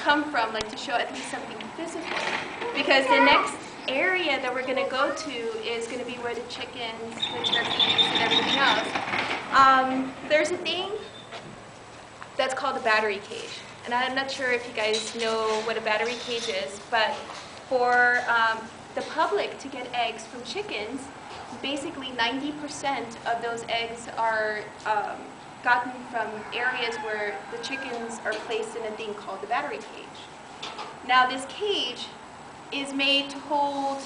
come from, like to show at least something physical. Because the next area that we're going to go to is going to be where the chickens, the turkeys, and everything else. There's a thing that's called a battery cage. And I'm not sure if you guys know what a battery cage is, but for the public to get eggs from chickens, basically 90% of those eggs are gotten from areas where the chickens are placed in a thing called the battery cage. Now this cage is made to hold,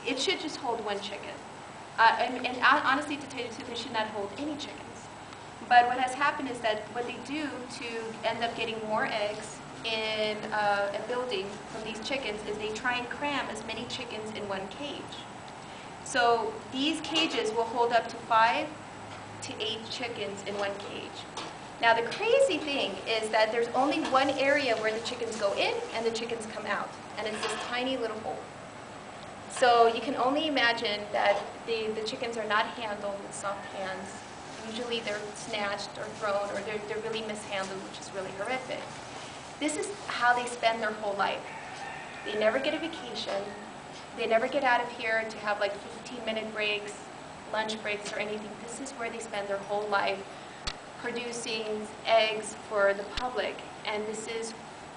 it should just hold one chicken. And honestly, to tell you the truth, it should not hold any chickens. But what has happened is that what they do to end up getting more eggs in a building from these chickens is they try and cram as many chickens in one cage. So these cages will hold up to 5 to 8 chickens in one cage. Now the crazy thing is that there's only one area where the chickens go in and the chickens come out, and it's this tiny little hole. So you can only imagine that the chickens are not handled with soft hands. Usually they're snatched or thrown, or they're really mishandled, which is really horrific. This is how they spend their whole life. They never get a vacation. They never get out of here to have like 15-minute breaks, lunch breaks, or anything. This is where they spend their whole life producing eggs for the public, and this is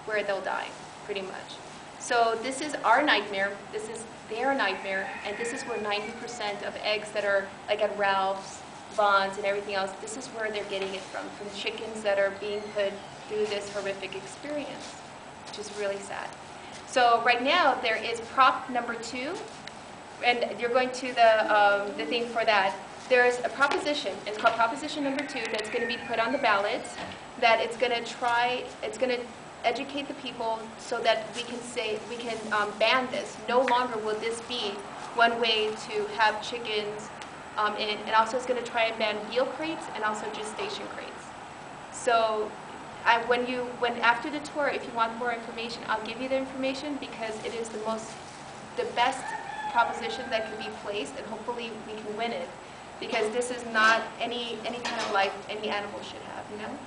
where they'll die, pretty much. So this is our nightmare, this is their nightmare, and this is where 90% of eggs that are like at Ralph's, Vons, and everything else, this is where they're getting it from chickens that are being put through this horrific experience, which is really sad. So right now there is prop number 2, and you're going to the thing for that. There's a proposition, it's called proposition number 2, that's going to be put on the ballots, that it's going to educate the people so that we can ban this. No longer will this be one way to have chickens in, and also it's going to try and ban wheel crates and also gestation crates. So after the tour, if you want more information, I'll give you the information, because it is the best proposition that can be placed, and hopefully we can win it, because this is not any kind of life any animal should have, you know?